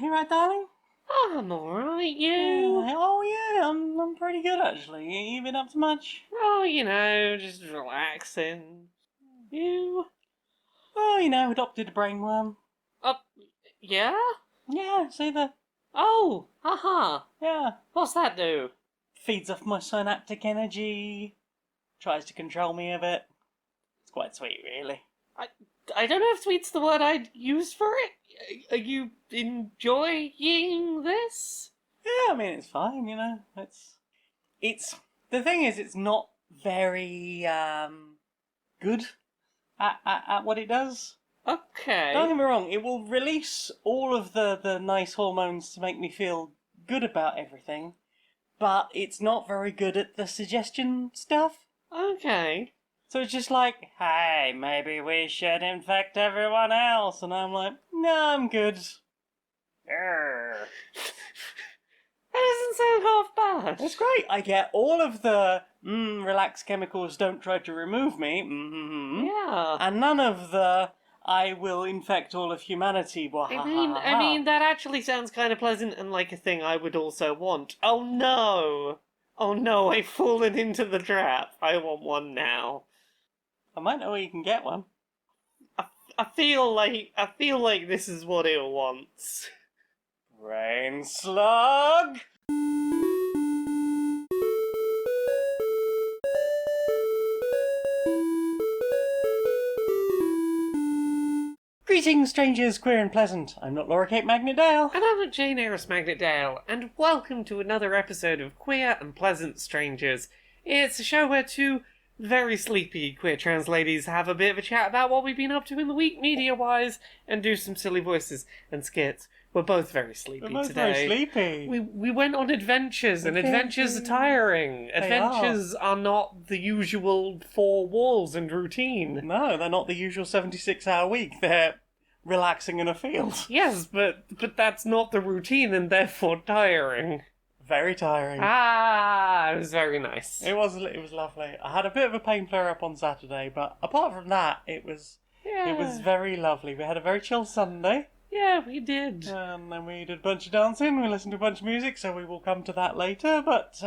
You right, darling? I'm alright, you? I'm pretty good, actually. You been up to much? Oh, just relaxing. You? Adopted a brainworm. Uh, yeah? Yeah, see the... Oh, haha. Yeah. What's that do? Feeds off my synaptic energy. Tries to control me a bit. It's quite sweet, really. I don't know if sweet's the word I'd use for it. Are you enjoying this? Yeah, I mean, it's fine, It's... The thing is, it's not very, good at what it does. Okay. Don't get me wrong, it will release all of the nice hormones to make me feel good about everything, but it's not very good at the suggestion stuff. Okay. So it's just like, hey, maybe we should infect everyone else. And I'm like, no, I'm good. Grr. That doesn't sound half bad. That's great. I get all of the, relax chemicals, don't try to remove me. Mm-hmm. Yeah. And none of the, I will infect all of humanity. I mean, that actually sounds kind of pleasant and like a thing I would also want. Oh no! Oh no, I've fallen into the trap. I want one now. I might know where you can get one. I feel like this is what it wants. Brain slug! Greetings, strangers, queer and pleasant. I'm not Laura Kate Magnet Dale. And I'm not Jane Aerith Magnet Dale, and welcome to another episode of Queer and Pleasant Strangers. It's a show where two very sleepy queer trans ladies have a bit of a chat about what we've been up to in the week media-wise, and do some silly voices and skits. We're both very sleepy We're both today. very sleepy. We went on adventures, and adventures are tiring. Adventures are not the usual four walls and routine. No, they're not the usual 76-hour week. They're relaxing in a field. Yes, but that's not the routine, and therefore tiring. Very tiring. It was very nice. It was lovely. I had a bit of a pain flare-up on Saturday, but apart from that, it was very lovely. We had a very chill Sunday. Yeah, we did. And then we did a bunch of dancing, we listened to a bunch of music, so we will come to that later, but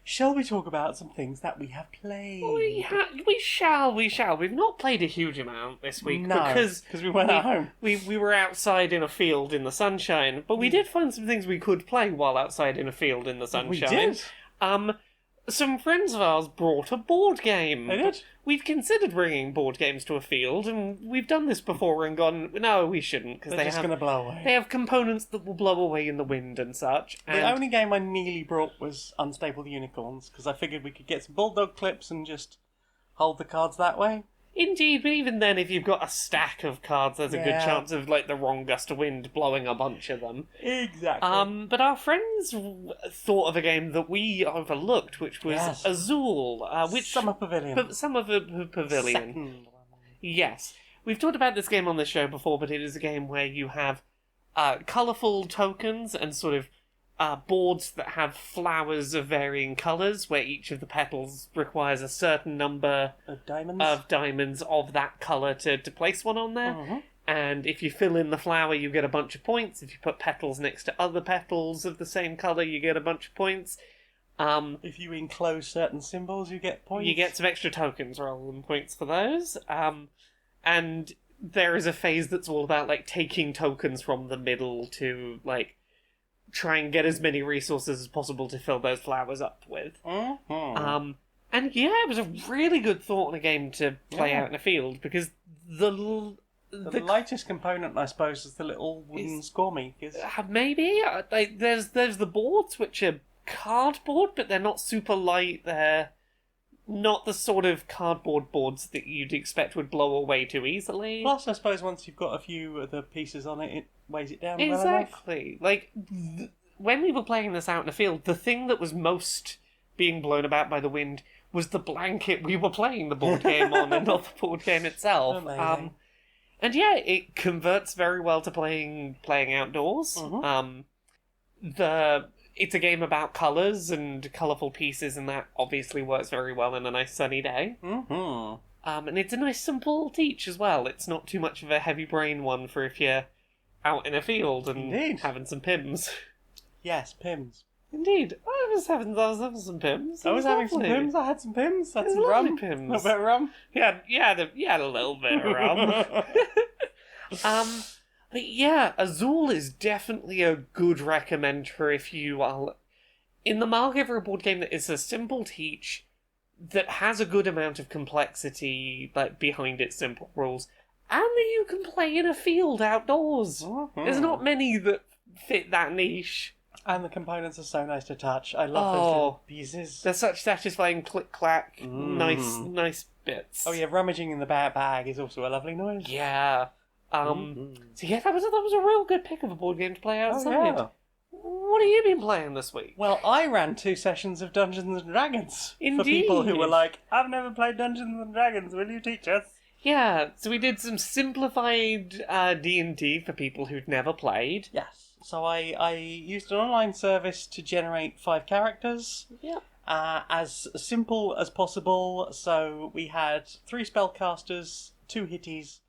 shall we talk about some things that we have played? We shall. We've not played a huge amount this week because we went at home. We were outside in a field in the sunshine, but we did find some things we could play while outside in a field in the sunshine. We did. Some friends of ours brought a board game. They did? We've considered bringing board games to a field, and we've done this before and gone, no, we shouldn't, because they're just going to blow away. They have components that will blow away in the wind and such. The only game I nearly brought was Unstable Unicorns, because I figured we could get some bulldog clips and just hold the cards that way. Indeed, but even then, if you've got a stack of cards, there's a good chance of, the wrong gust of wind blowing a bunch of them. Exactly. But our friends thought of a game that we overlooked, which was Azul, which... Summer Pavilion. Summer Pavilion. Second. Yes. We've talked about this game on the show before, but it is a game where you have colourful tokens and sort of boards that have flowers of varying colours, where each of the petals requires a certain number of diamonds of that colour to place one on there. Mm-hmm. And if you fill in the flower, you get a bunch of points. If you put petals next to other petals of the same colour, you get a bunch of points. If you enclose certain symbols, you get points. You get some extra tokens rather than points for those. And there is a phase that's all about, taking tokens from the middle to, try and get as many resources as possible to fill those flowers up with. Mm-hmm. And it was a really good thought in a game to play out in a field, because the lightest component, I suppose, is the little wooden score makers. Maybe. There's the boards, which are cardboard, but they're not super light. They're not the sort of cardboard boards that you'd expect would blow away too easily. Plus, I suppose once you've got a few of the pieces on it, it weighs it down exactly. well enough. When we were playing this out in the field, the thing that was most being blown about by the wind was the blanket we were playing the board game on, and not the board game itself. Amazing. And it converts very well to playing outdoors. Mm-hmm. It's a game about colours and colourful pieces, and that obviously works very well in a nice sunny day. Mm-hmm. And it's a nice simple teach as well. It's not too much of a heavy brain one for if you're out in a field and Indeed. having some pims. Yes, Pims. Indeed, I was having some pims. I was having lovely. some Pims. I had some Pims. Had It was some lovely rum. Pims. A little bit of rum. You had a little bit of rum. But yeah, Azul is definitely a good recommend for if you are in the market for a board game that is a simple teach that has a good amount of complexity behind its simple rules, and that you can play in a field outdoors. Mm-hmm. There's not many that fit that niche. And the components are so nice to touch. I love those little pieces. They're such satisfying click-clack, nice bits. Oh yeah, rummaging in the bag is also a lovely noise. Yeah. So yeah, that was a real good pick of a board game to play outside. yeah. What have you been playing this week? Well, I ran 2 sessions of Dungeons and Dragons. Indeed. For people who were like, I've never played Dungeons and Dragons, will you teach us? Yeah, so we did some simplified D&D for people who'd never played. Yes. So I used an online service to generate 5 characters. Yeah. As simple as possible. So we had 3 spellcasters, 2 hitties,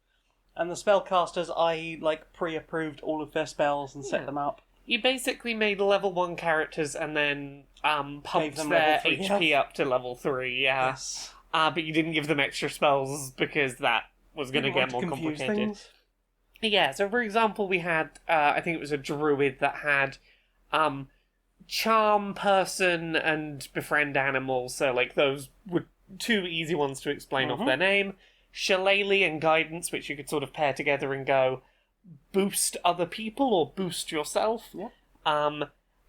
and the spellcasters I pre-approved all of their spells and set them up. You basically made level 1 characters and then pumped them their level 3 HP up to level 3, yeah. Yes. But you didn't give them extra spells because that was going to get more complicated. Things. Yeah, so for example, we had, I think it was a druid that had charm person and befriend animal, so those were 2 easy ones to explain off their name. Shillelagh and guidance, which you could sort of pair together and go boost other people or boost yourself. Yeah.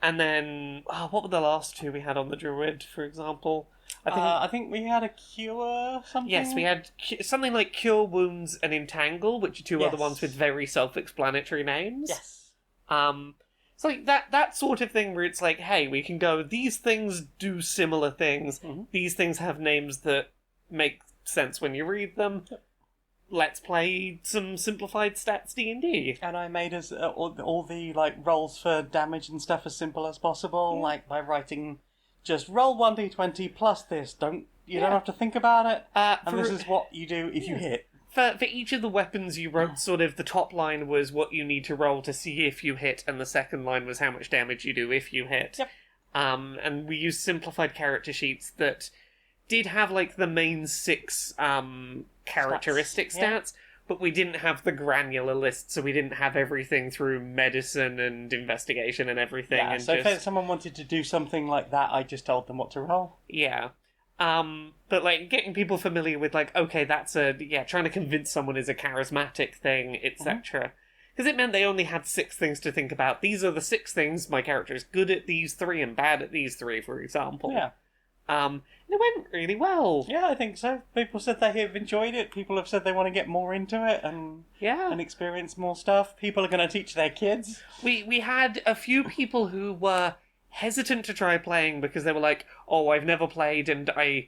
And then, what were the last 2 we had on the druid, for example? I think we had a cure something. Yes, we had something like Cure Wounds and Entangle, which are 2 other ones with very self-explanatory names. Yes. It's like that sort of thing where it's like, hey, we can go, these things do similar things, these things have names that make sense when you read them. Yep. Let's play some simplified stats D&D. And I made us all the rolls for damage and stuff as simple as possible, by writing just roll 1d20 plus this. You don't have to think about it. And this is what you do if you hit. For each of the weapons you wrote, sort of the top line was what you need to roll to see if you hit, and the second line was how much damage you do if you hit. Yep. And we used simplified character sheets that did have the main 6 characteristic stats, but we didn't have the granular list, so we didn't have everything through medicine and investigation and everything. Yeah, so if someone wanted to do something like that, I just told them what to roll. Yeah. But getting people familiar with okay, that's trying to convince someone is a charismatic thing, etc. Because it meant they only had 6 things to think about. These are the 6 things my character is good at these 3 and bad at these 3, for example. Yeah. And it went really well. Yeah, I think so. People said they have enjoyed it. People have said they want to get more into it and experience more stuff. People are going to teach their kids. We had a few people who were hesitant to try playing because they were like, oh, I've never played and I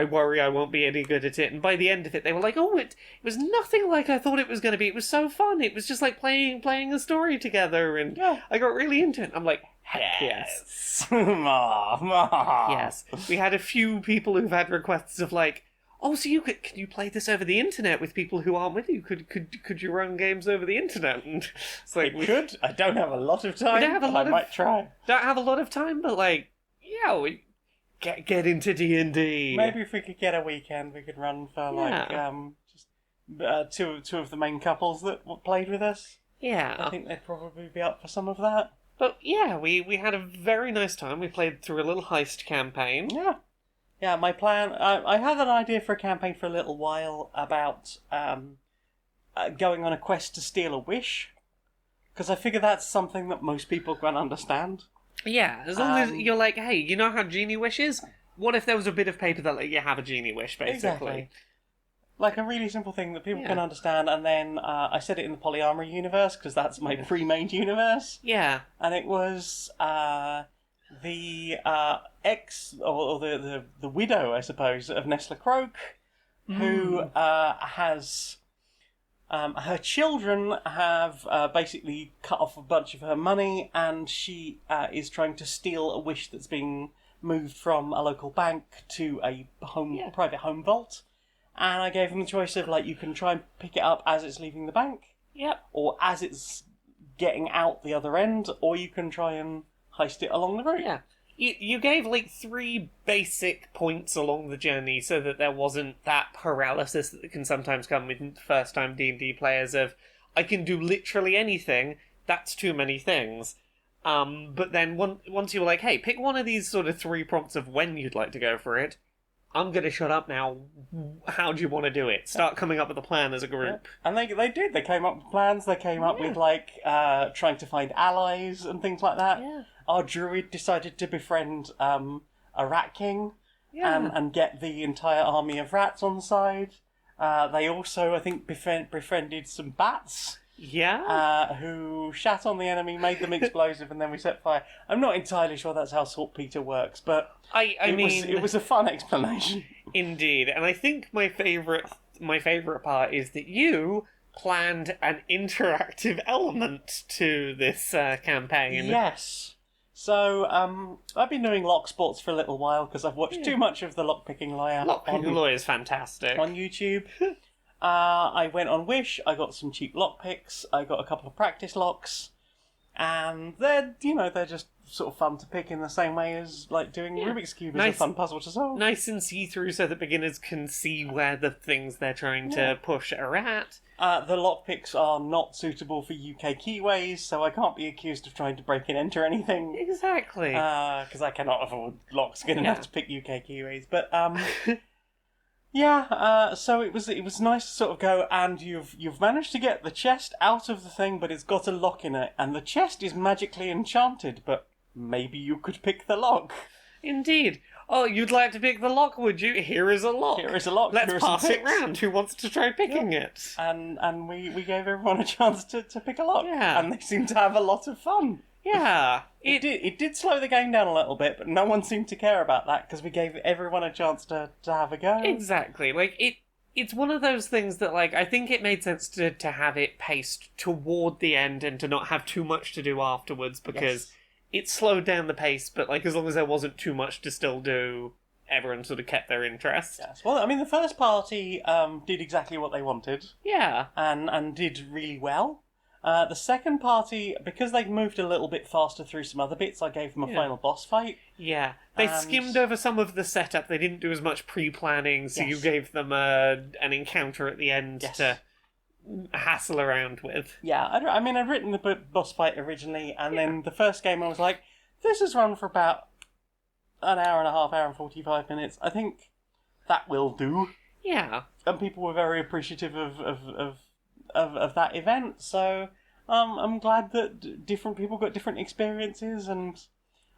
worry I won't be any good at it. And by the end of it, they were like, oh, it was nothing like I thought it was going to be. It was so fun. It was just like playing a story together, and I got really into it. I'm like, heck yes. Yes. We had a few people who've had requests of oh, so can you play this over the internet with people who aren't with you? Could you run games over the internet? And it's we could. I don't have a lot of time. I might try. Don't have a lot of time, but we get into D&D. Maybe if we could get a weekend, we could run for just two of the main couples that played with us. Yeah, I think they'd probably be up for some of that. But yeah, we had a very nice time. We played through a little heist campaign. Yeah, my plan... I had an idea for a campaign for a little while about going on a quest to steal a wish. Because I figure that's something that most people can understand. Yeah, as long as you're hey, you know how Genie Wish is? What if there was a bit of paper that let you have a Genie Wish, basically? Exactly. A really simple thing that people can understand, and then I set it in the polyarmor universe, because that's my pre-made universe. Yeah. And it was the the widow, I suppose, of Nestle Croak, who has... her children have basically cut off a bunch of her money, and she is trying to steal a wish that's being moved from a local bank to a private home vault. And I gave them the choice of you can try and pick it up as it's leaving the bank, yep, or as it's getting out the other end, or you can try and heist it along the route. Yeah. You gave, 3 basic points along the journey so that there wasn't that paralysis that can sometimes come with first-time D&D players of, I can do literally anything, that's too many things. But then once you were like, hey, pick one of these sort of 3 prompts of when you'd like to go for it, I'm going to shut up now. How do you want to do it? Start coming up with a plan as a group. Yeah. And they did. They came up with plans. They came up with, trying to find allies and things like that. Yeah. Our druid decided to befriend a rat king and get the entire army of rats on the side. They also, I think, befriended some bats. Yeah. Who shat on the enemy, made them explosive, and then we set fire. I'm not entirely sure that's how saltpeter works, but it was a fun explanation. Indeed, and I think my favourite part is that you planned an interactive element to this campaign. Yes. So, I've been doing lock sports for a little while because I've watched too much of the Lockpicking Lawyer. Lockpicking Lawyer is fantastic. On YouTube. I went on Wish, I got some cheap lockpicks, I got a couple of practice locks, and they're just sort of fun to pick in the same way as, doing Rubik's Cube is a fun puzzle to solve. Nice and see-through so that beginners can see where the things they're trying to push are at. The lockpicks are not suitable for UK keyways, so I can't be accused of trying to break and enter anything. Exactly. Because I cannot afford locks good enough to pick UK keyways. But, so it was nice to sort of go, and you've managed to get the chest out of the thing, but it's got a lock in it, and the chest is magically enchanted, but maybe you could pick the lock. Indeed. Oh, you'd like to pick the lock, would you? Here is a lock. Here is a lock. Let's pass it round. Who wants to try picking it? And we gave everyone a chance to pick a lock. Yeah. And they seemed to have a lot of fun. Yeah. It did slow the game down a little bit, but no one seemed to care about that because we gave everyone a chance to have a go. Exactly. It's one of those things that, I think it made sense to have it paced toward the end and to not have too much to do afterwards because it slowed down the pace, but, as long as there wasn't too much to still do, everyone sort of kept their interest. Yes. Well, I mean, the first party did exactly what they wanted. Yeah. And did really well. The second party, because they've moved a little bit faster through some other bits, I gave them a final boss fight. Yeah. They skimmed over some of the setup. They didn't do as much pre-planning, so you gave them an encounter at the end to hassle around with. Yeah, I'd written the boss fight originally, and then the first game I was like, this has run for about an hour and a half, hour and 45 minutes. I think that will do. Yeah. And people were very appreciative of that event, so I'm glad that different people got different experiences, and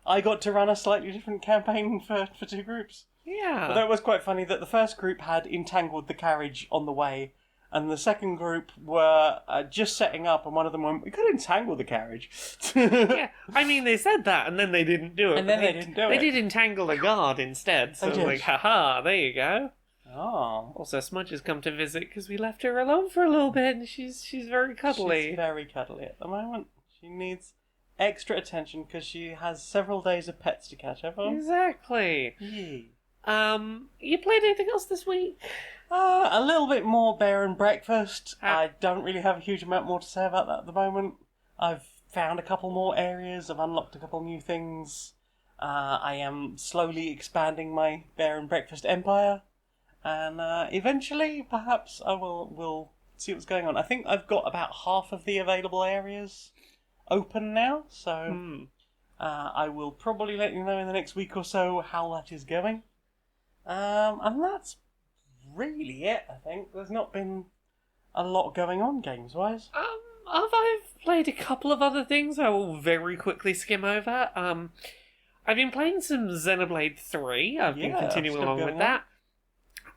I got to run a slightly different campaign for 2 groups. Yeah. Although it was quite funny that the first group had entangled the carriage on the way, and the second group were just setting up, and one of them went, we could entangle the carriage. Yeah, I mean, they said that, and then they didn't do it. And then they didn't do it. They did entangle a guard instead, so haha, there you go. Oh. Also, Smudge has come to visit because we left her alone for a little bit, and she's very cuddly. She's very cuddly at the moment. She needs extra attention because she has several days of pets to catch up on. Exactly. Yeah. You played anything else this week? A little bit more Bear and Breakfast. I don't really have a huge amount more to say about that at the moment. I've found a couple more areas. I've unlocked a couple new things. I am slowly expanding my Bear and Breakfast empire. And eventually, perhaps, I will see what's going on. I think I've got about half of the available areas open now, so I will probably let you know in the next week or so how that is going. And that's really it, I think. There's not been a lot going on games-wise. I've played a couple of other things I will very quickly skim over. I've been playing some Xenoblade 3. I've been continuing along with that.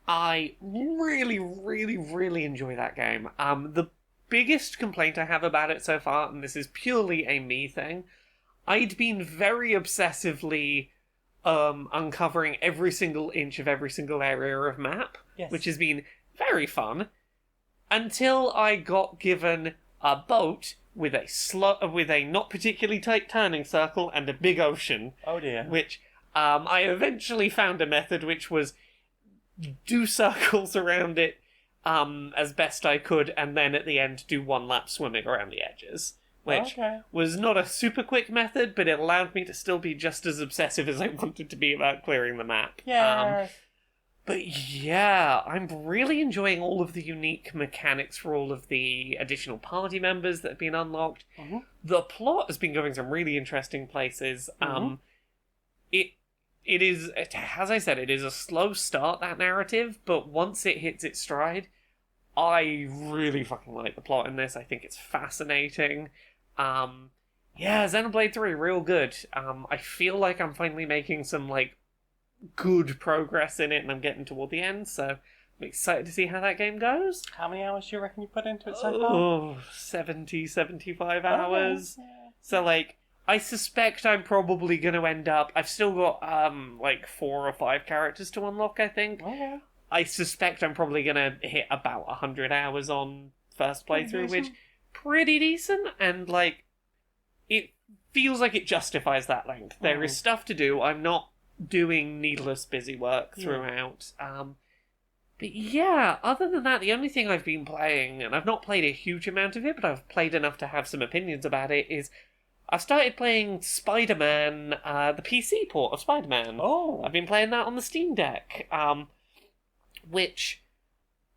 I really, really, really enjoy that game. The biggest complaint I have about it so far, and this is purely a me thing, I'd been very obsessively uncovering every single inch of every single area of map, which has been very fun, until I got given a boat with a not particularly tight turning circle and a big ocean. Oh dear. Which I eventually found a method which was do circles around it as best I could, and then at the end do one lap swimming around the edges. which was not a super quick method, but it allowed me to still be just as obsessive as I wanted to be about clearing the map. Yeah. But yeah, I'm really enjoying all of the unique mechanics for all of the additional party members that have been unlocked. Mm-hmm. The plot has been going some really interesting places. It is, as I said, it is a slow start, that narrative, but once it hits its stride, I really fucking like the plot in this. I think it's fascinating. Xenoblade 3, real good. I feel like I'm finally making some, like, good progress in it, and I'm getting toward the end, so I'm excited to see how that game goes. How many hours do you reckon you put into it so far? Oh, 70, 75 hours. Yeah. So, like, I suspect I'm probably going to end up... I've still got, like, 4 or 5 characters to unlock, I think. Yeah. I suspect I'm probably going to hit about 100 hours on first playthrough, which pretty decent, and, like, it feels like it justifies that length. There is stuff to do. I'm not doing needless busy work throughout. But yeah, other than that, the only thing I've been playing, and I've not played a huge amount of it, but I've played enough to have some opinions about it, is I've started playing Spider-Man, the PC port of Spider-Man. Oh. I've been playing that on the Steam Deck, which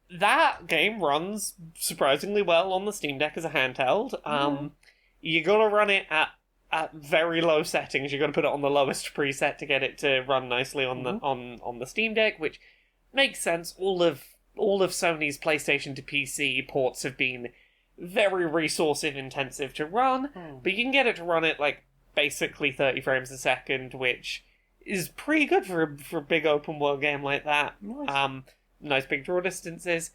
that game runs surprisingly well on the Steam Deck as a handheld. You gotta run it at very low settings. You've got to put it on the lowest preset to get it to run nicely on the on the Steam Deck, which makes sense. All of Sony's PlayStation to PC ports have been very resource intensive to run, but you can get it to run at like basically 30 frames a second, which is pretty good for a big open world game like that. Nice. Nice big draw distances.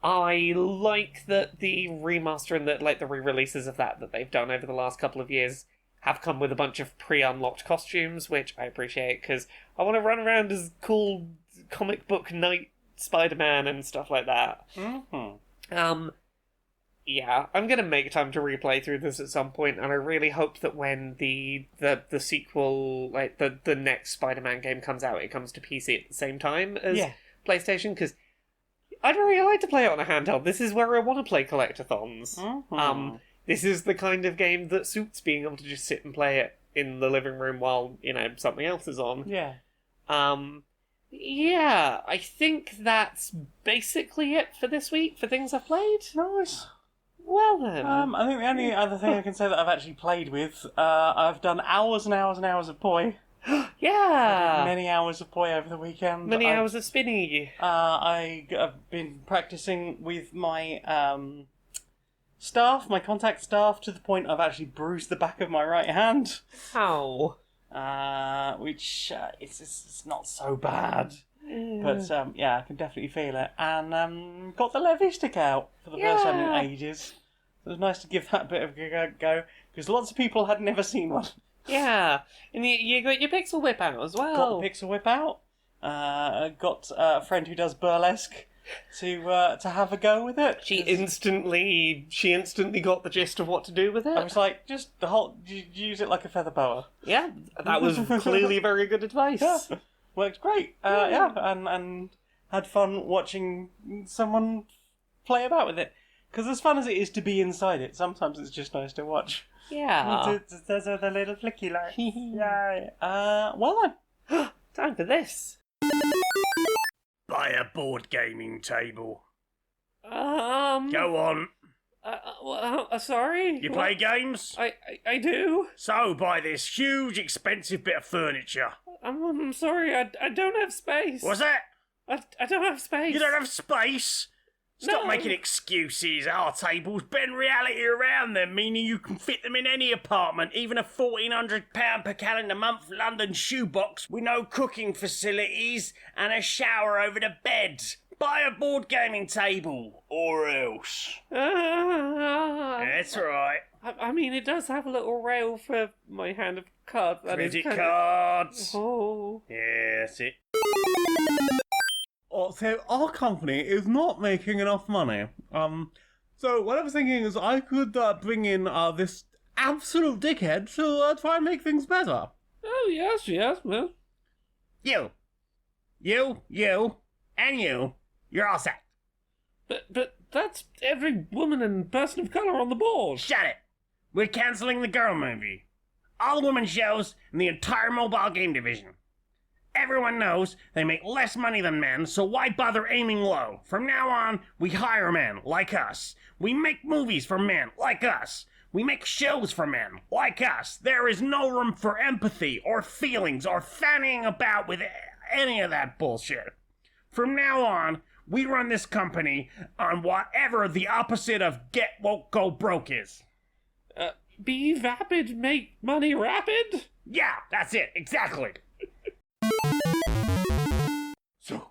I like that the remaster and the re-releases of that they've done over the last couple of years have come with a bunch of pre-unlocked costumes, which I appreciate, because I want to run around as cool comic book knight Spider-Man and stuff like that. Yeah, I'm going to make time to replay through this at some point, and I really hope that when the sequel, like the next Spider-Man game comes out, it comes to PC at the same time as PlayStation, because I'd really like to play it on a handheld. This is where I want to play collectathons. This is the kind of game that suits being able to just sit and play it in the living room while, something else is on. Yeah. Yeah, I think that's basically it for this week, for things I've played. Nice. Well then. I think the only other thing I can say that I've actually played with, I've done hours and hours and hours of Poi. Yeah! Many hours of Poi over the weekend. Many hours of spinning. I've been practicing with my staff, my contact staff, to the point I've actually bruised the back of my right hand. How? Which it's not so bad. But I can definitely feel it. And got the levy stick out for the first time in ages. It was nice to give that bit of a go, because lots of people had never seen one. Yeah, and you got your pixel whip out as well. Got the pixel whip out. Got a friend who does burlesque to have a go with it. She instantly got the gist of what to do with it. I was like, just use it like a feather boa. Yeah, that was clearly very good advice. Yeah, worked great. And had fun watching someone play about with it. Because as fun as it is to be inside it, sometimes it's just nice to watch. Yeah. There's the little flicky lights. Yeah. Well then. Time for this. Buy a board gaming table. Go on. Sorry? You play games? I do. So buy this huge, expensive bit of furniture. I'm sorry, I don't have space. What's that? I don't have space. You don't have space? Stop No. making excuses. Our tables bend reality around them, meaning you can fit them in any apartment, even a £1,400 per calendar month London shoebox with no cooking facilities and a shower over the bed. Buy a board gaming table, or else. That's right. I mean, it does have a little rail for my hand of cards. Credit cards. Oh. Yeah, that's it. So our company is not making enough money. So what I was thinking is I could bring in this absolute dickhead to try and make things better. Oh, yes, well. You, and you. You're all set. But that's every woman and person of colour on the board. Shut it. We're cancelling the girl movie, all the women shows, and the entire mobile game division. Everyone knows they make less money than men, so why bother aiming low? From now on, we hire men like us. We make movies for men like us. We make shows for men like us. There is no room for empathy or feelings or fannying about with any of that bullshit. From now on, we run this company on whatever the opposite of get woke go broke is. Be vapid, make money rapid? Yeah, that's it, exactly. So,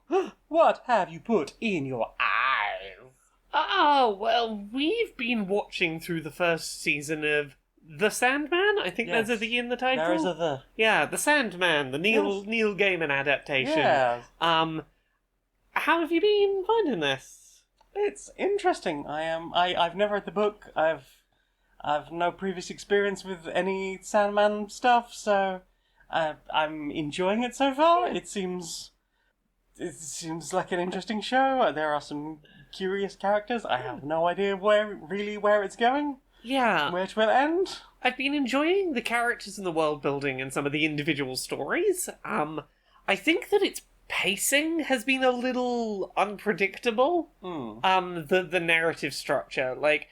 what have you put in your eyes? Oh, well, we've been watching through the first season of The Sandman. I think Yes. there's a "the" in the title. There is a "the." Yeah, The Sandman, the Neil Gaiman adaptation. Yeah. How have you been finding this? It's interesting. I've never read the book. I've no previous experience with any Sandman stuff, so I'm enjoying it so far. It seems like an interesting show. There are some curious characters. I have no idea where it's going. Yeah. Where it will end. I've been enjoying the characters and the world building and some of the individual stories. I think that its pacing has been a little unpredictable. The narrative structure, like,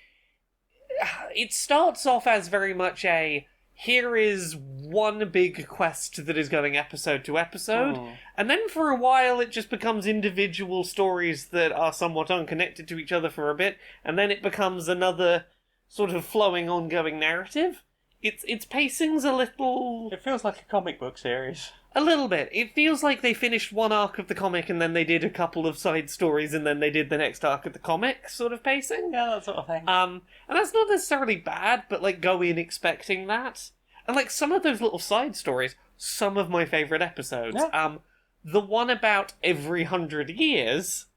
it starts off as very much a here is one big quest that is going episode to episode, and then for a while it just becomes individual stories that are somewhat unconnected to each other for a bit, and then it becomes another sort of flowing, ongoing narrative. Its pacing's a little... It feels like a comic book series. A little bit. It feels like they finished one arc of the comic and then they did a couple of side stories and then they did the next arc of the comic sort of pacing. Yeah, that sort of thing. And that's not necessarily bad, but like go in expecting that. And like some of those little side stories, some of my favourite episodes. Yeah. The one about every 100 years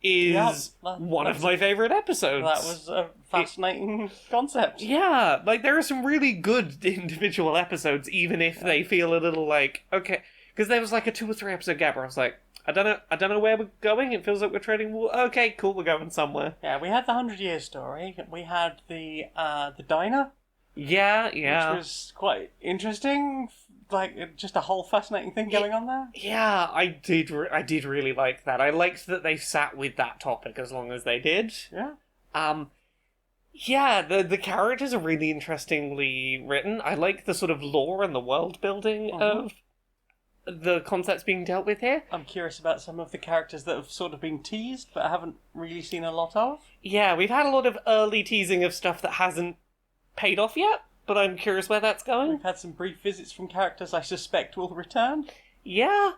is one of my favourite episodes. That was a fascinating concept. Yeah, like there are some really good individual episodes, even if they feel a little like, okay, because there was like a 2 or 3 episode gap where I was like, I don't know where we're going. It feels like we're treading water. Okay, cool, we're going somewhere. Yeah, we had the 100-year story. We had the diner. Yeah. Which was quite interesting. Like, just a whole fascinating thing going on there. Yeah, I did really like that. I liked that they sat with that topic as long as they did. Yeah. Yeah, the characters are really interestingly written. I like the sort of lore and the world building of the concepts being dealt with here. I'm curious about some of the characters that have sort of been teased, but I haven't really seen a lot of. Yeah, we've had a lot of early teasing of stuff that hasn't paid off yet, but I'm curious where that's going. We've had some brief visits from characters I suspect will return. Yeah.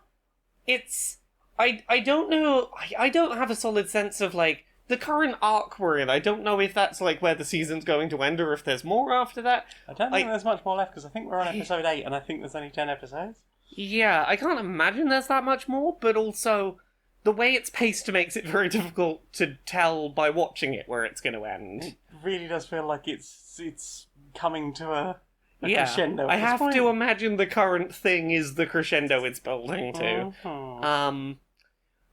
It's... I don't know... I don't have a solid sense of, like, the current arc we're in. I don't know if that's, like, where the season's going to end or if there's more after that. I don't think there's much more left, because I think we're on episode 8, and I think there's only 10 episodes. Yeah, I can't imagine there's that much more, but also... the way it's paced makes it very difficult to tell by watching it where it's going to end. It really does feel like it's coming to a crescendo. I have to imagine the current thing is the crescendo it's building to.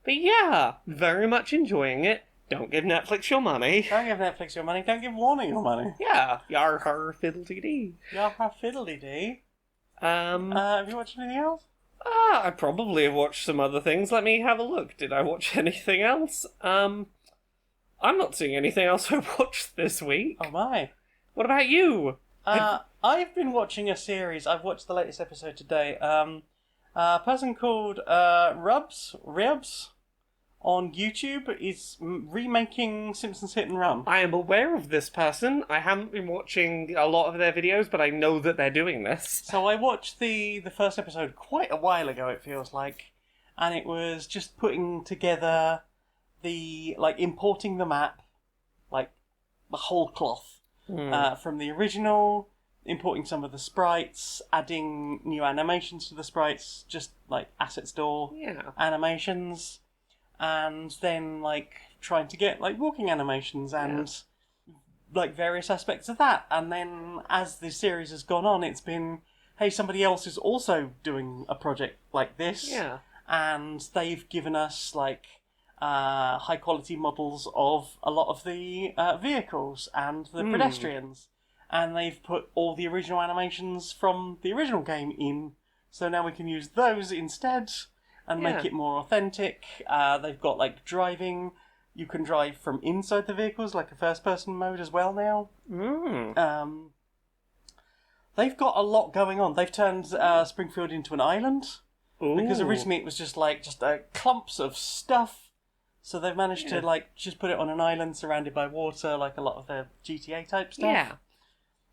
But yeah, very much enjoying it. Don't give Netflix your money. Don't give Netflix your money. Don't give Warner your money. Yeah, yar har fiddle-dee-dee. Yar har fiddle-dee-dee. Have you watched anything else? I probably have watched some other things. Let me have a look. Did I watch anything else? I'm not seeing anything else I watched this week. Oh my. What about you? I've been watching a series. I've watched the latest episode today. A person called Rubs on YouTube is remaking Simpsons Hit and Run. I am aware of this person. I haven't been watching a lot of their videos, but I know that they're doing this. So I watched the first episode quite a while ago, it feels like, and it was just putting together importing the map, like the whole cloth, from the original, importing some of the sprites, adding new animations to the sprites, just like asset store animations, and then trying to get walking animations and various aspects of that. And then as the series has gone on, it's been, hey, somebody else is also doing a project like this, and they've given us high quality models of a lot of the vehicles and the pedestrians. and they've put all the original animations from the original game in, so now we can use those instead and make it more authentic. They've got like driving. You can drive from inside the vehicles, like a first-person mode as well now. They've got a lot going on. They've turned Springfield into an island. Ooh. Because originally it was just clumps of stuff. So they've managed to just put it on an island surrounded by water, like a lot of the GTA type stuff. Yeah.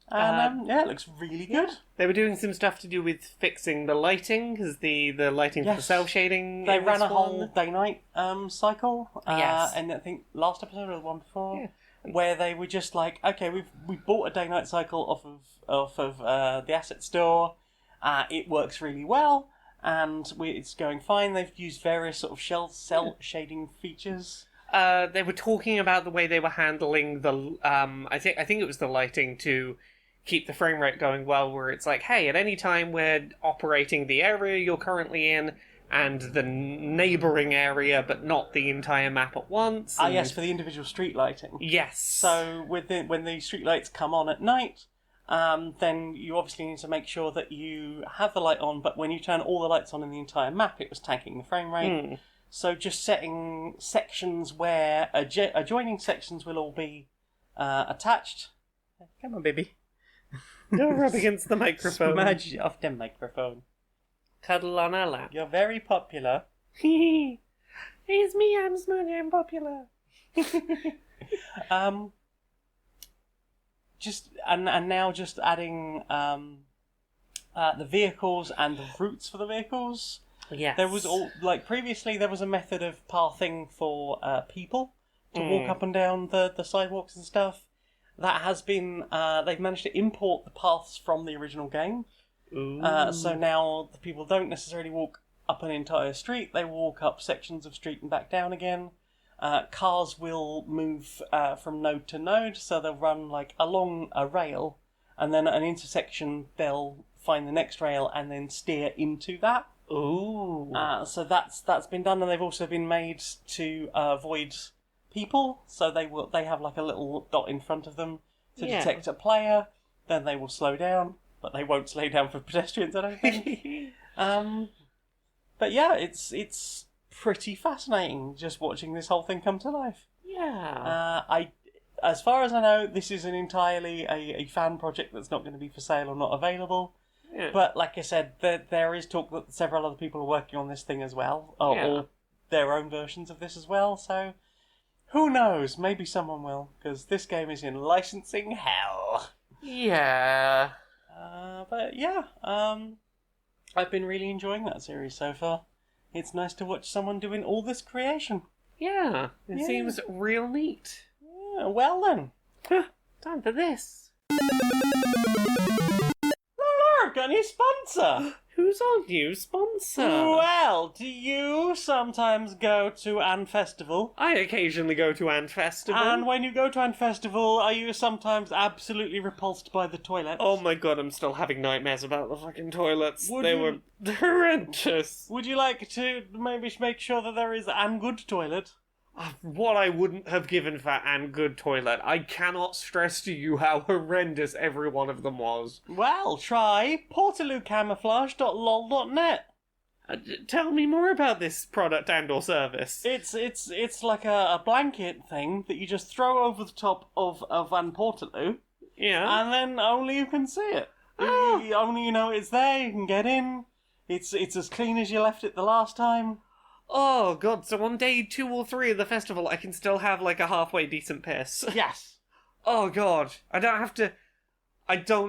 And it looks really good. They were doing some stuff to do with fixing the lighting, because the lighting for the cell shading. They ran a whole day-night cycle. Yes. And I think last episode or the one before, where they were just like, okay, we bought a day-night cycle off of the asset store. It works really well, and it's going fine. They've used various sort of cell shading features. They were talking about the way they were handling the I think it was the lighting to keep the frame rate going well, where it's like, hey, at any time we're operating the area you're currently in and the neighbouring area, but not the entire map at once. And... yes, for the individual street lighting. Yes. So when the street lights come on at night, then you obviously need to make sure that you have the light on, but when you turn all the lights on in the entire map, it was tanking the frame rate. So just setting sections where adjoining sections will all be attached. Come on, baby. Don't rub against the microphone. Smudge off the microphone. Cuddle on her lap. You're very popular. It's me, I'm smudge, I'm popular. Now just adding the vehicles and the routes for the vehicles. Yes. There was previously there was a method of pathing for people to walk up and down the sidewalks and stuff. That has been they've managed to import the paths from the original game. So now the people don't necessarily walk up an entire street; they walk up sections of street and back down again. Cars will move from node to node, so they'll run along a rail, and then at an intersection they'll find the next rail and then steer into that. Ooh. So that's been done, and they've also been made to avoid people. So they have a little dot in front of them to detect a player. Then they will slow down, but they won't slow down for pedestrians, I don't think. But yeah, it's pretty fascinating just watching this whole thing come to life. Yeah. As far as I know, this is entirely a fan project that's not going to be for sale or not available. Yeah. But like I said, there is talk that several other people are working on this thing as well, or their own versions of this as well. So who knows? Maybe someone will, because this game is in licensing hell. Yeah. But yeah, I've been really enjoying that series so far. It's nice to watch someone doing all this creation. Yeah. It seems real neat. Yeah, well then. Time for this. Look, a new sponsor! Who's our new sponsor? Well, do you sometimes go to An Festival? I occasionally go to Ant Festival. And when you go to An Festival, are you sometimes absolutely repulsed by the toilets? Oh my god, I'm still having nightmares about the fucking toilets. Would they you- were horrendous. Would you like to maybe make sure that there is an good toilet? What I wouldn't have given for an good toilet. I cannot stress to you how horrendous every one of them was. Well, try portaloocamouflage.lol.net. Tell me more about this product and or service. It's like a blanket thing that you just throw over the top of Van Portaloo, Yeah. and then only you can see it. Only you know it's there, you can get in. It's as clean as you left it the last time. Oh god, so on day 2 or 3 of the festival I can still have a halfway decent piss. Yes. Oh god, I don't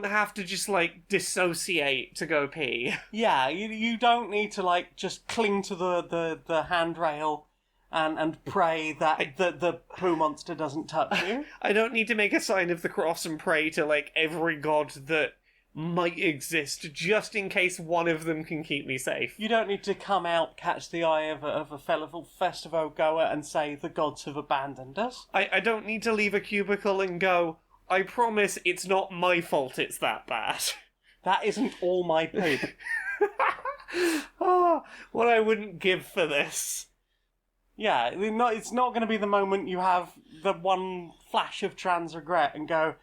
have to just dissociate to go pee. Yeah, you don't need to just cling to the handrail and pray that the poo monster doesn't touch you. I don't need to make a sign of the cross and pray to every god that might exist, just in case one of them can keep me safe. You don't need to come out, catch the eye of a fellow festival goer and say the gods have abandoned us. I don't need to leave a cubicle and go, I promise it's not my fault it's that bad. That isn't all my poop. Oh, what I wouldn't give for this. Yeah, it's not going to be the moment you have the one flash of trans regret and go,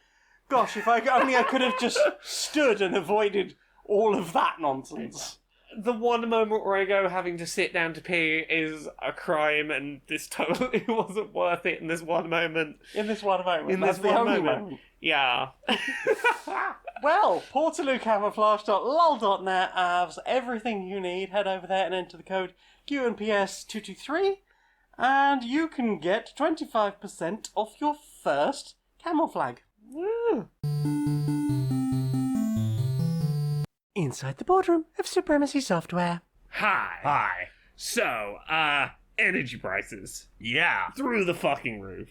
Gosh, if only I could have just stood and avoided all of that nonsense. The one moment where I go having to sit down to pee is a crime, and this totally wasn't worth it in this one moment. In this one moment. In That's this the one only moment. Yeah. Well, portaloocamouflage.lol.net has everything you need. Head over there and enter the code Q&PS 223, and you can get 25% off your first camouflage. Woo. Inside the boardroom of Supremacy Software. Hi. So, energy prices. Yeah. Through the fucking roof.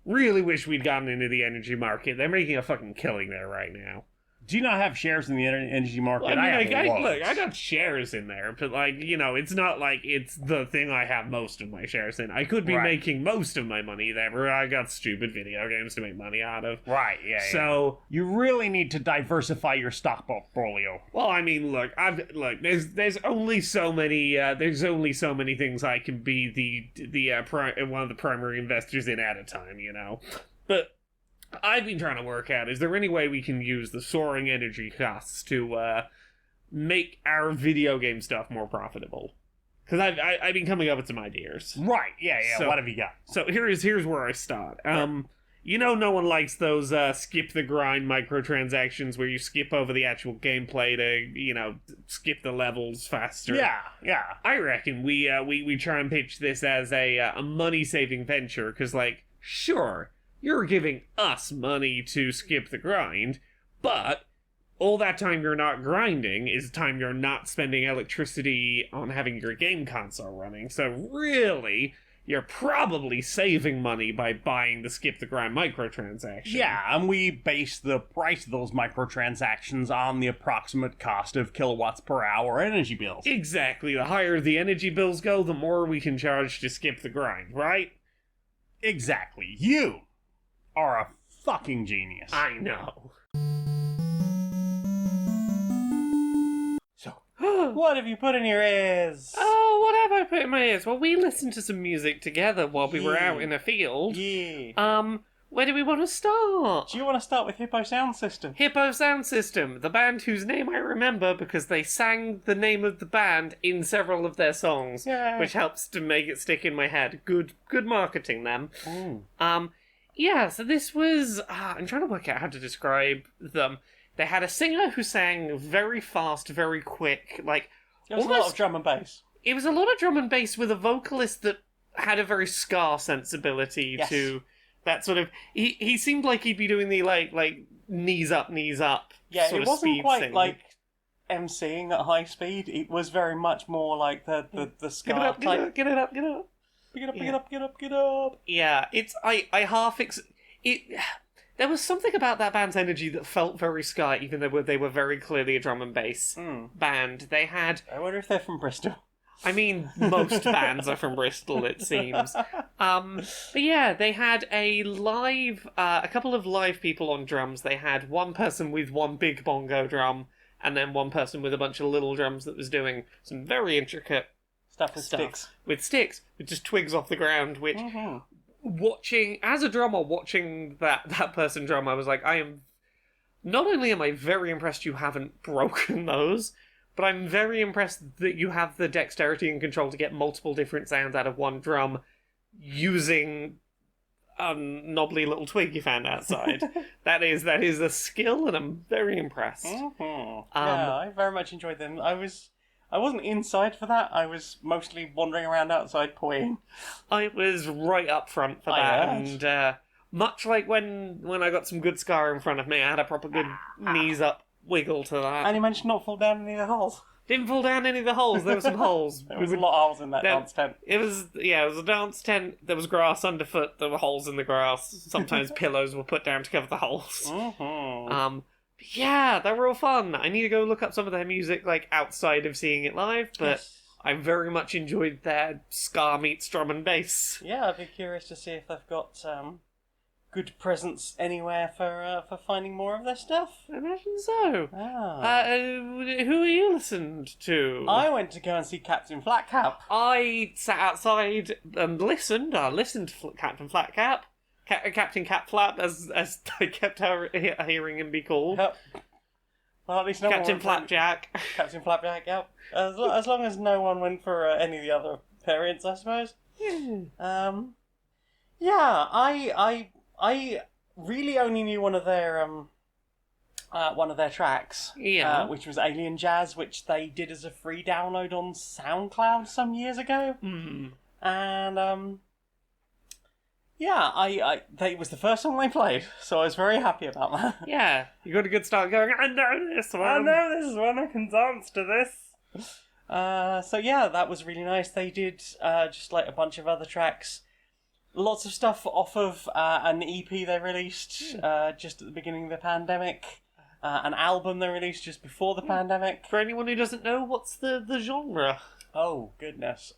Really wish we'd gotten into the energy market. They're making a fucking killing there right now. Do you not have shares in the energy market? Well, I mean, loads. I got shares in there, but it's not like it's the thing I have most of my shares in. I could be making most of my money there, but I got stupid video games to make money out of. Right, yeah. So you really need to diversify your stock portfolio. Well, I mean, look, there's only so many things I can be one of the primary investors in at a time, But I've been trying to work out, is there any way we can use the soaring energy costs to make our video game stuff more profitable? Because I've been coming up with some ideas. Right, yeah, So, what have you got? So here's where I start. No one likes those skip the grind microtransactions where you skip over the actual gameplay to, skip the levels faster. Yeah. I reckon we try and pitch this as a money-saving venture, because, sure, you're giving us money to skip the grind, but all that time you're not grinding is time you're not spending electricity on having your game console running. So really, you're probably saving money by buying the skip the grind microtransaction. Yeah, and we base the price of those microtransactions on the approximate cost of kilowatts per hour energy bills. Exactly. The higher the energy bills go, the more we can charge to skip the grind, right? Exactly. You are a fucking genius. I know. So, what have you put in your ears? Oh, what have I put in my ears? Well, we listened to some music together while we were out in a field. Yeah. Where do we want to start? Do you want to start with Hippo Sound System? Hippo Sound System, the band whose name I remember because they sang the name of the band in several of their songs, which helps to make it stick in my head. Good marketing, them. Ooh. Yeah, so this was... I'm trying to work out how to describe them. They had a singer who sang very fast, very quick, There was a lot of drum and bass. It was a lot of drum and bass with a vocalist that had a very ska sensibility to that sort of... He seemed like he'd be doing the, knees up Yeah, sort it of wasn't speed quite thing. like MCing at high speed. It was very much more like the ska type. Get it up. Get up. Yeah, it's... I half... There was something about that band's energy that felt very ska, even though they were very clearly a drum and bass band. They had... I wonder if they're from Bristol. I mean, most bands are from Bristol, it seems. But yeah, they had a couple of live people on drums. They had one person with one big bongo drum, and then one person with a bunch of little drums that was doing some very intricate Stuff with sticks. With just twigs off the ground, which... As a drummer, watching that person drum, I was like, not only am I very impressed you haven't broken those, but I'm very impressed that you have the dexterity and control to get multiple different sounds out of one drum using a knobbly little twig you found outside. that is a skill, and I'm very impressed. Yeah, I very much enjoyed them. I wasn't inside for that. I was mostly wandering around outside playing. I was right up front for that, and much like when I got some good scar in front of me, I had a proper good knees up wiggle to that. And you managed to not fall down any of the holes. Didn't fall down any of the holes. There were some holes. There was a lot of holes in that dance tent. It was a dance tent. There was grass underfoot. There were holes in the grass. Sometimes pillows were put down to cover the holes. Yeah, they were all fun. I need to go look up some of their music, outside of seeing it live, but I very much enjoyed their ska meets drum and bass. Yeah, I'd be curious to see if they've got good presence anywhere for finding more of their stuff. I imagine so. Who are you listened to? I went to go and see Captain Flatcap. I sat outside and listened. I listened to Captain Flatcap. Captain Catflap, as I kept hearing him be called. Yep. Well, at least no Captain one Flapjack. Captain Flapjack, yep. As long as no one went for any of the other variants, I suppose. Yeah, I really only knew one of their tracks, which was Alien Jazz, which they did as a free download on SoundCloud some years ago. And it was the first song they played, so I was very happy about that. Yeah, you got a good start going, I know this one. I can dance to this. So yeah, that was really nice. They did just like a bunch of other tracks. Lots of stuff off of an EP they released just at the beginning of the pandemic. An album they released just before the pandemic. For anyone who doesn't know, what's the genre? Oh, goodness.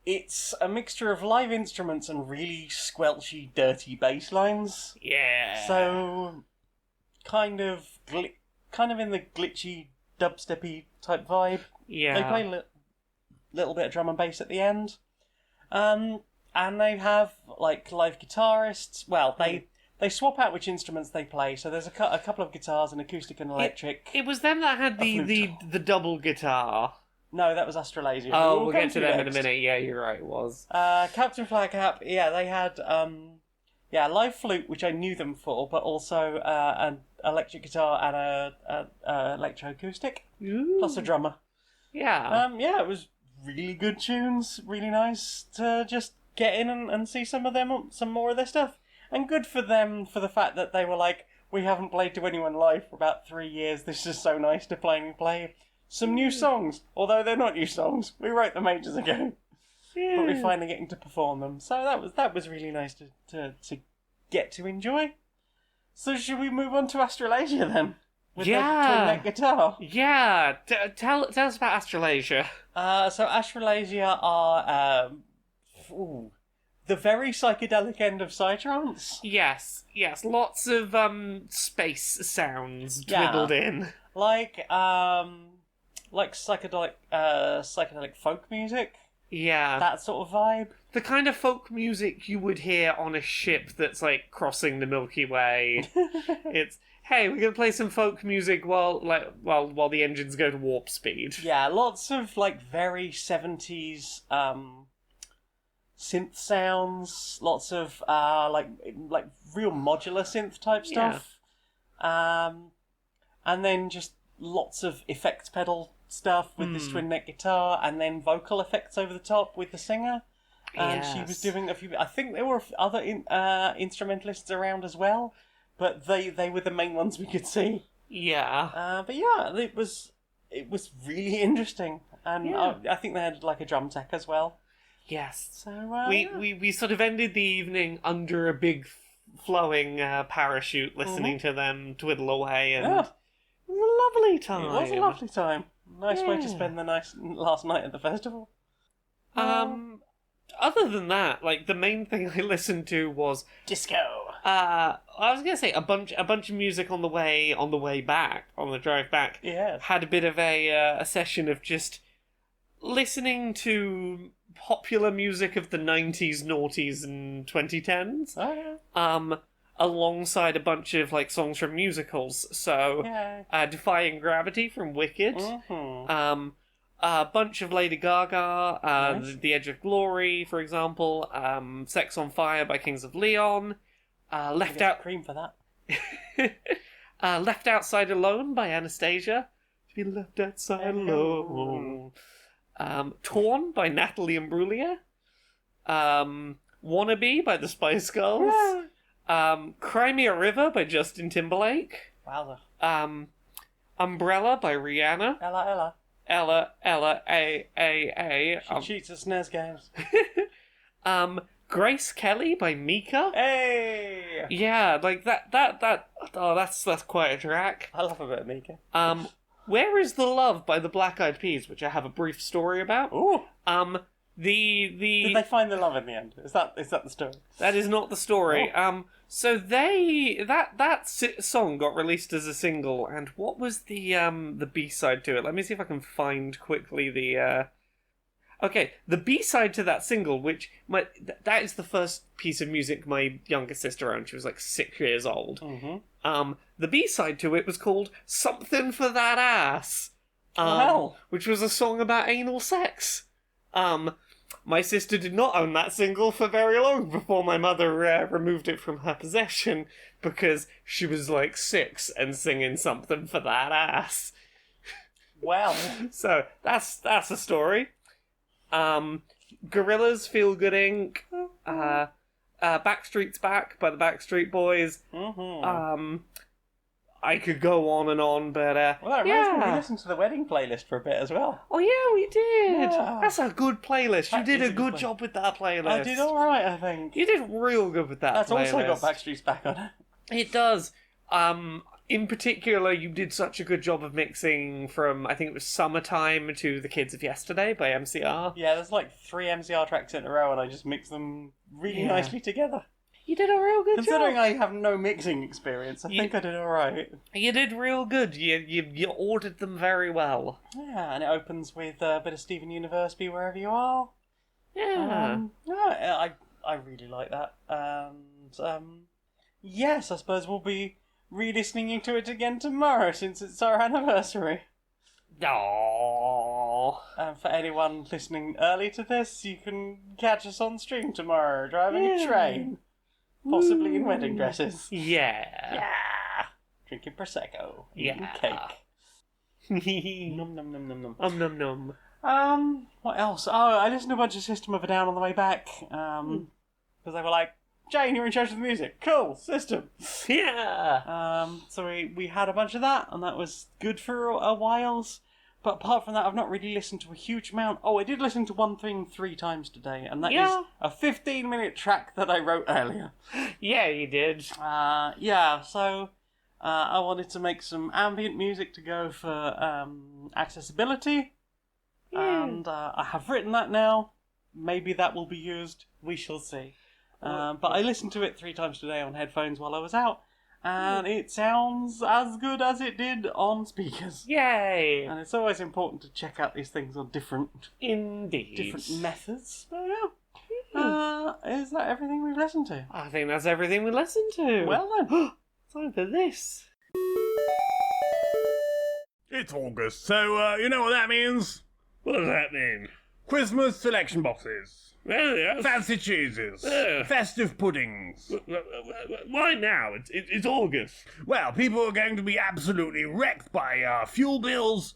It's a mixture of live instruments and really squelchy, dirty bass lines. Yeah. So, kind of in the glitchy, dubsteppy type vibe. Yeah. They play a little bit of drum and bass at the end. And they have, like, live guitarists. Well, they swap out which instruments they play. So there's a couple of guitars, an acoustic and electric. It was them that had the double guitar. No, that was Australasia. Oh, we'll get to them in a minute. Yeah, you're right, it was. Captain Flatcap, yeah, they had live flute, which I knew them for, but also an electric guitar and a electroacoustic, plus a drummer. Yeah. It was really good tunes, really nice to just get in and see some more of their stuff. And good for them for the fact that they were like, we haven't played to anyone live for about 3 years, this is so nice to play some new songs, although they're not new songs. We wrote them ages ago, but we're finally getting to perform them. So that was really nice to get to enjoy. So should we move on to Australasia then? With the twin neck guitar. Yeah, tell us about Australasia. So Australasia are the very psychedelic end of psytrance. Yes, lots of space sounds twiddled in. Like psychedelic folk music. Yeah. That sort of vibe. The kind of folk music you would hear on a ship that's, like, crossing the Milky Way. It's, hey, we're going to play some folk music while the engines go to warp speed. Yeah, lots of, like, very 70s synth sounds. Lots of, like real modular synth type stuff. And then just lots of effects pedal stuff with this twin neck guitar, and then vocal effects over the top with the singer. And she was doing a few. I think there were other instrumentalists around as well, but they were the main ones we could see. Yeah. But yeah, it was really interesting, and I think they had like a drum tech as well. Yes. So we sort of ended the evening under a big flowing parachute, listening to them twiddle away, and it was a lovely time. It was a lovely time. Nice way to spend the nice last night at the festival. Other than that, like, the main thing I listened to was disco. I was gonna say a bunch of music on the way back, on the drive back. Yeah. Had a bit of a session of just listening to popular music of the 90s, noughties, and 2010s. Oh yeah. Alongside a bunch of, like, songs from musicals. So, Defying Gravity from Wicked. Mm-hmm. A bunch of Lady Gaga. Nice. The Edge of Glory, for example. Sex on Fire by Kings of Leon. Left cream for that. Left Outside Alone by Anastasia. To be left outside alone. Torn by Natalie Imbruglia. Wannabe by the Spice Girls. Cry Me a River by Justin Timberlake. Wowza. Umbrella by Rihanna. Ella. A. She cheats at SNES games. Grace Kelly by Mika. Hey! Yeah, like that. Oh, that's quite a track. I love a bit of Mika. Where Is the Love by the Black Eyed Peas, which I have a brief story about. Ooh. Did they find the love in the end? Is that the story? That is not the story. Oh. So that song got released as a single, and what was the B-side to it? Let me see if I can find quickly the. Okay, the B-side to that single, which that is the first piece of music my younger sister owned. She was like 6 years old. Mm-hmm. The B-side to it was called "Something for That Ass," Well. which was a song about anal sex. My sister did not own that single for very long before my mother removed it from her possession because she was like 6 and singing "Something for That Ass." Well. So that's a story. Gorillaz, Feel Good Inc. Backstreet's Back by the Backstreet Boys. Mm-hmm. I could go on and on, but Well, that reminds me, we listened to the wedding playlist for a bit as well. Oh yeah, we did. Yeah. That's a good playlist. You That did is a a good good job with that playlist. I did all right, I think. You did real good with that That's playlist. also got Backstreet's Back on it. It does. In particular, you did such a good job of mixing from, I think it was Summertime to The Kids of Yesterday by MCR. Yeah, there's like 3 MCR tracks in a row, and I just mix them really nicely together. You did a real good Considering job. I have no mixing experience, I think I did all right. You did real good. You ordered them very well. Yeah, and it opens with a bit of Steven Universe, Be Wherever You Are. Yeah. I really like that. And, yes, I suppose we'll be re-listening to it again tomorrow, since it's our anniversary. Aww. For anyone listening early to this, you can catch us on stream tomorrow, driving a train. Possibly in wedding dresses. Yeah. Yeah. Drinking Prosecco. Eating cake. Num num num num num. Num num. What else? Oh, I listened to a bunch of System of a Down on the way back. Because they were like, Jane, you're in charge of the music. Cool, System. Yeah. So we had a bunch of that, and that was good for a whiles. But apart from that, I've not really listened to a huge amount. Oh, I did listen to One Thing 3 times today, and that is a 15-minute track that I wrote earlier. Yeah, you did. So I wanted to make some ambient music to go for accessibility, and I have written that now. Maybe that will be used. We shall see. But I listened to it 3 times today on headphones while I was out, and it sounds as good as it did on speakers. Yay! And it's always important to check out these things on different methods. So yeah. Is that everything we've listened to? I think that's everything we listened to. Well then. Time for this. It's August, so you know what that means? What does that mean? Christmas selection boxes. Well, yes. Fancy cheeses. Festive puddings. Why now? It's August. Well, people are going to be absolutely wrecked by fuel bills.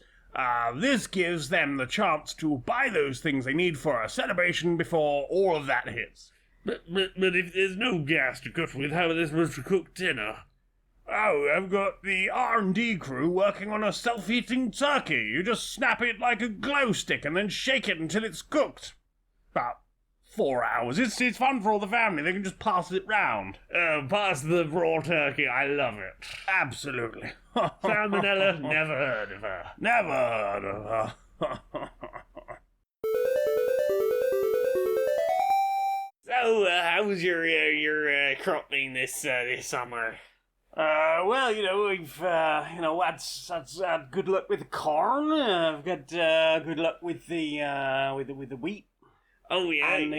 This gives them the chance to buy those things they need for a celebration before all of that hits. But if there's no gas to cook with, how are they supposed to cook dinner? Oh, I've got the R&D crew working on a self-heating turkey. You just snap it like a glow stick and then shake it until it's cooked. About 4 hours. It's fun for all the family. They can just pass it round. Pass the raw turkey. I love it. Absolutely. Salmonella, never heard of her. Never heard of her. So, how was your crop being this summer? Well, we've had good luck with the corn. I've got good luck with the wheat. Oh yeah, and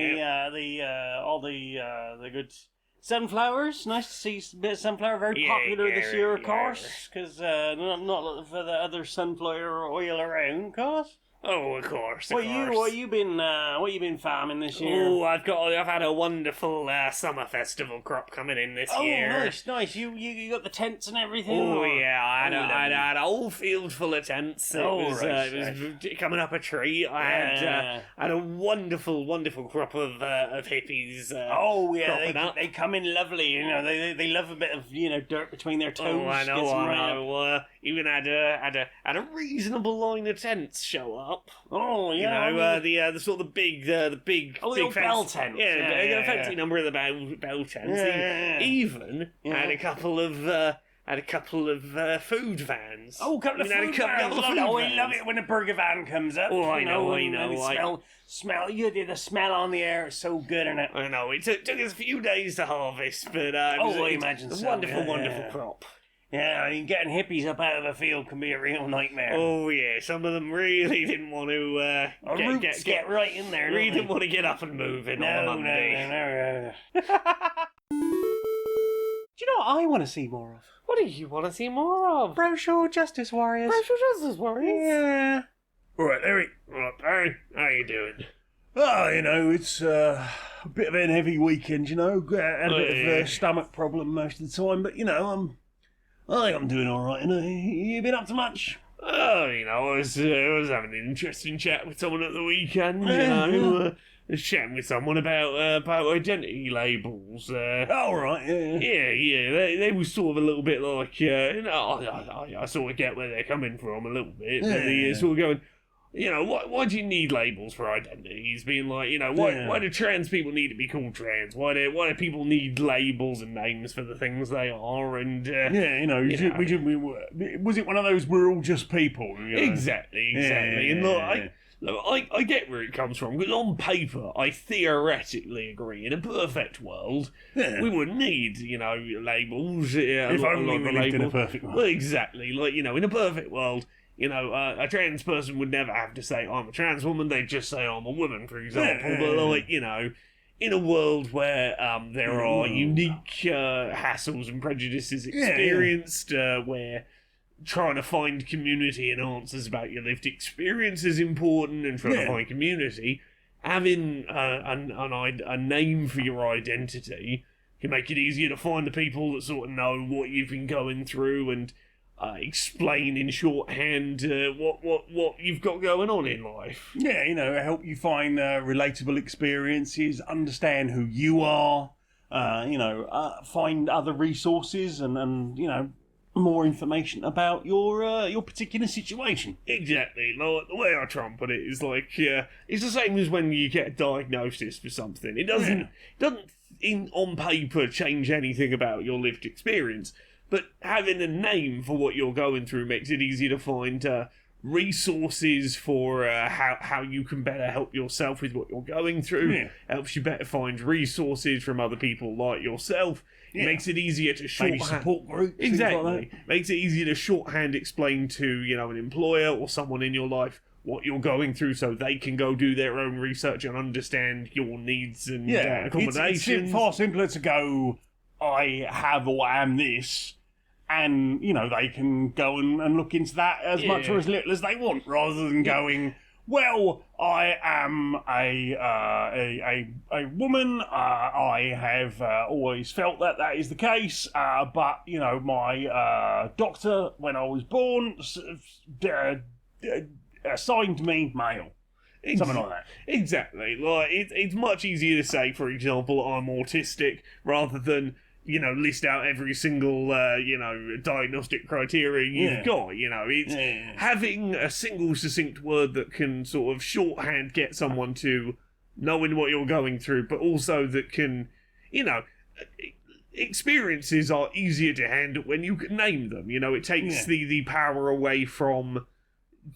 all the good sunflowers. Nice to see a bit of sunflower. Very popular this year, of course, because not for the other sunflower oil around, of course. Oh, of course. What you been farming this year? Oh, I've had a wonderful summer festival crop coming in this year. Oh, nice. You got the tents and everything. Oh yeah, I had a whole field full of tents. It was coming up a tree. I had a wonderful crop of hippies. They come in lovely. They love a bit of dirt between their toes. Oh, I know. Even had a reasonable line of tents show up. Oh yeah, the sort of the big big fence. Bell tents. A fancy number of the bell tents. Even had a couple of food vans. Oh, a couple of food vans. I love it when a burger van comes up. Oh, I know. Smell. You did the smell on the air. It's so good, isn't it? I know. It took us a few days to harvest, but it was I imagine a so. wonderful crop. Yeah, I mean, getting hippies up out of a field can be a real nightmare. Oh yeah, some of them really didn't want to get right in there. Really didn't want to get up and moving on a Monday. No. Do you know what I want to see more of? What do you want to see more of? Brochure Justice Warriors. Brochure Justice Warriors? Yeah. Right, Eric. Right, Barry, how you doing? Oh, you know, it's a bit of a heavy weekend, you know. Had a bit of a stomach problem most of the time, but, you know, I think I'm doing all right. You been up to much? Oh, you know, I was having an interesting chat with someone at the weekend. I was chatting with someone about identity labels. All right, yeah. Yeah. They were sort of a little bit like, you know, I sort of get where they're coming from a little bit. Yeah. They're sort of going, you know, why do you need labels for identities? Being like, you know, why do trans people need to be called trans? Why do people need labels and names for the things they are? And you know, was it one of those we're all just people? You know? Exactly. And look, I get where it comes from, because on paper, I theoretically agree. In a perfect world, we wouldn't need, you know, labels. If only we lived in a perfect world. Well, exactly. Like, you know, in a perfect world, you know, a trans person would never have to say, I'm a trans woman. They'd just say, I'm a woman, for example. But, like, you know, in a world where there are unique hassles and prejudices experienced, where trying to find community and answers about your lived experience is important, and trying to find community, having a name for your identity can make it easier to find the people that sort of know what you've been going through and explain in shorthand what you've got going on in life. Yeah, you know, help you find relatable experiences, understand who you are, you know, find other resources and you know, more information about your particular situation. Exactly. Like, the way I try and put it is like, it's the same as when you get a diagnosis for something. It doesn't on paper change anything about your lived experience, but having a name for what you're going through makes it easier to find resources for how you can better help yourself with what you're going through. Yeah. Helps you better find resources from other people like yourself. It makes it easier to Maybe support groups. Exactly. Like that. Makes it easier to shorthand explain to, you know, an employer or someone in your life what you're going through, so they can go do their own research and understand your needs and accommodations. It's far simpler to go, I have or am this, and, you know, they can go and look into that as much or as little as they want, rather than going, well, I am a woman, I have always felt that is the case, but, you know, my doctor, when I was born, assigned me male. Something like that. Exactly. Like, it's much easier to say, for example, I'm autistic, rather than, you know, list out every single, you know, diagnostic criteria you've got. You know, it's having a single succinct word that can sort of shorthand get someone to knowing what you're going through, but also that can, you know, experiences are easier to handle when you can name them. You know, it takes the power away from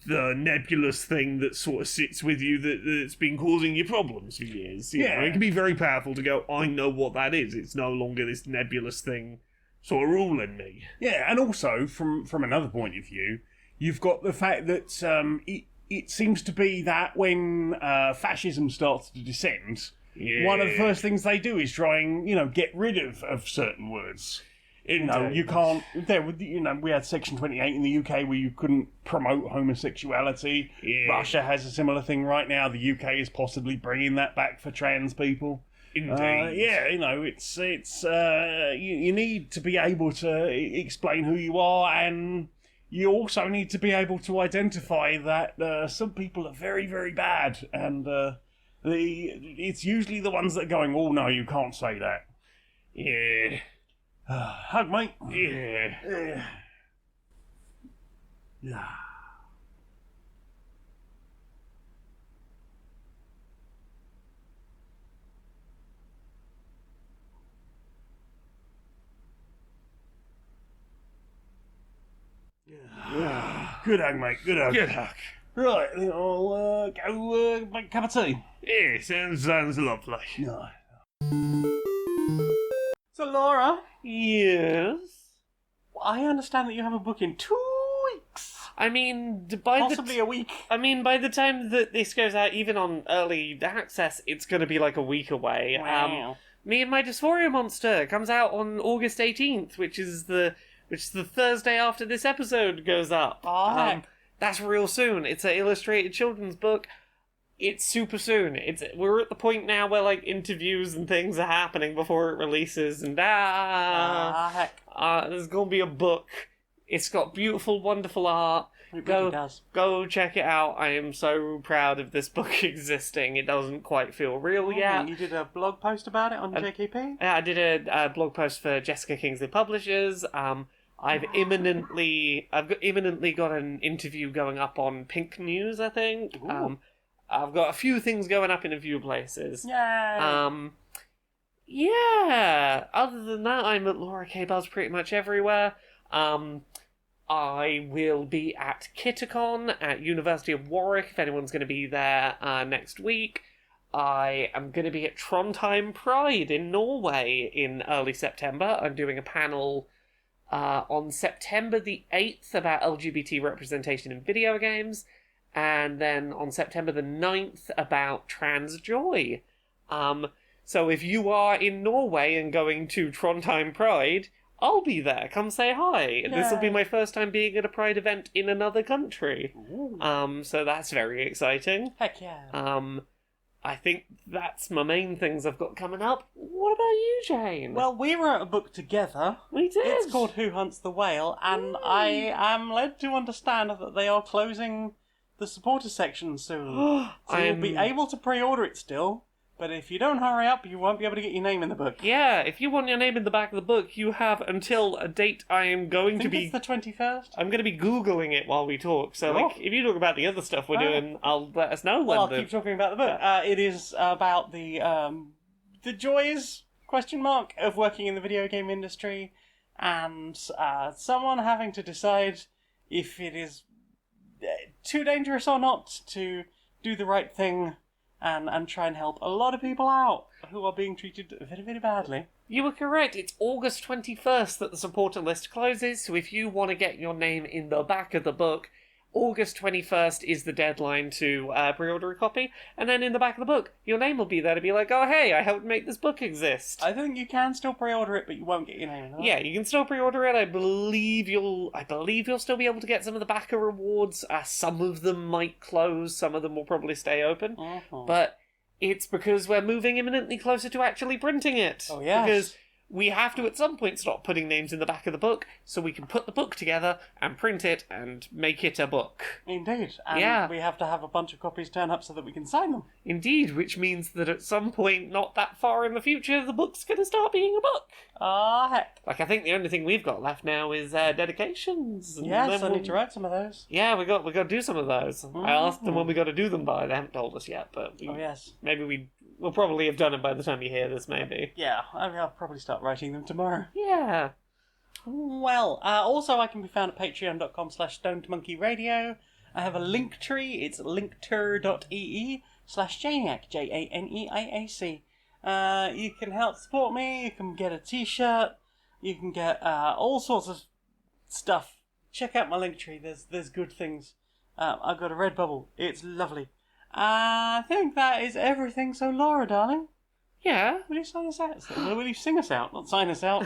the nebulous thing that sort of sits with you that's been causing you problems for years. You know, it can be very powerful to go, I know what that is. It's no longer this nebulous thing sort of ruling me. Yeah, and also, from another point of view, you've got the fact that it seems to be that when fascism starts to descend, one of the first things they do is try and, you know, get rid of certain words. You know, you can't. You know, we had Section 28 in the UK where you couldn't promote homosexuality. Yeah. Russia has a similar thing right now. The UK is possibly bringing that back for trans people. Indeed. You know, it's you need to be able to explain who you are, and you also need to be able to identify that some people are very, very bad, and it's usually the ones that are going, oh no, you can't say that. Yeah. Hug, mate. Yeah. Yeah. Good hug, mate. Good hug. Good hug. Right, then I'll go make a cup of tea. Yeah, sounds lovely. No. So, Laura, Yes? I understand that you have a book in 2 weeks. I mean, Possibly a week. I mean, by the time that this goes out, even on early access, it's going to be like a week away. Wow. Me and My Dysphoria Monster comes out on August 18th, which is the Thursday after this episode goes up. Oh, heck. That's real soon. It's an illustrated children's book. It's super soon. We're at the point now where like interviews and things are happening before it releases, and Heck. there's gonna be a book. It's got beautiful, wonderful art. It really does. Go check it out. I am so proud of this book existing. It doesn't quite feel real yet. You did a blog post about it on JKP? I did a blog post for Jessica Kingsley Publishers. I've imminently got an interview going up on Pink News, I think. Ooh. I've got a few things going up in a few places. Yay! Yeah. Other than that, I'm at Laura K. Buzz pretty much everywhere. I will be at Kitticon at University of Warwick if anyone's going to be there next week. I am going to be at Trondheim Pride in Norway in early September. I'm doing a panel on September the 8th about LGBT representation in video games, and then on September the 9th about trans joy. So if you are in Norway and going to Trondheim Pride, I'll be there. Come say hi. This will be my first time being at a Pride event in another country. Ooh. So that's very exciting. Heck yeah. I think that's my main things I've got coming up. What about you, Jane? Well, we were at a book together. we did. It's called Who Hunts the Whale, and I am led to understand that they are closing the supporter section soon. So you'll be able to pre-order it still, but if you don't hurry up, you won't be able to get your name in the book. Yeah, if you want your name in the back of the book, you have until a date I am going I to think be... it's the 21st. I'm going to be Googling it while we talk. So, Oh. like, if you talk about the other stuff we're doing, I'll let us know when Well, I'll the... keep talking about the book. It is about the joys, of working in the video game industry, and someone having to decide if it is too dangerous or not to do the right thing and try and help a lot of people out who are being treated very, very badly. You were correct. It's August 21st that the supporter list closes, so if you want to get your name in the back of the book, August 21st is the deadline to pre-order a copy, and then in the back of the book, your name will be there to be like, oh hey, I helped make this book exist. I think you can still pre-order it, but you won't get your name in it. Yeah, you can still pre-order it. I believe you'll still be able to get some of the backer rewards. Some of them might close, some of them will probably stay open. Mhm. But it's because we're moving imminently closer to actually printing it. Oh, yes. Because we have to at some point stop putting names in the back of the book so we can put the book together and print it and make it a book. Indeed. And Yeah. we have to have a bunch of copies turn up so that we can sign them. Indeed, which means that at some point, not that far in the future, the book's going to start being a book. Ah, heck. Like, I think the only thing we've got left now is dedications. And Yes, then I need to write some of those. Yeah, we got to do some of those. I asked them when we got to do them by. They haven't told us yet, but Oh, yes. maybe we'll probably have done it by the time you hear this, maybe. Yeah, I'll probably start writing them tomorrow. Yeah. Well, also I can be found at patreon.com/stonedmonkeyradio. I have a link tree. It's linktree.ee/Janiac, JANEIAC. You can help support me. You can get a t-shirt. You can get all sorts of stuff. Check out my link tree. There's good things. I've got a Redbubble. It's lovely. I think that is everything. So, Laura, darling, Yeah. will you sign us out? Will you sing us out? Not sign us out.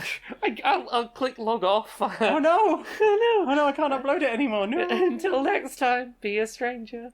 I'll click log off. Oh no! Oh no! I can't upload it anymore. No. Until next time, be a stranger.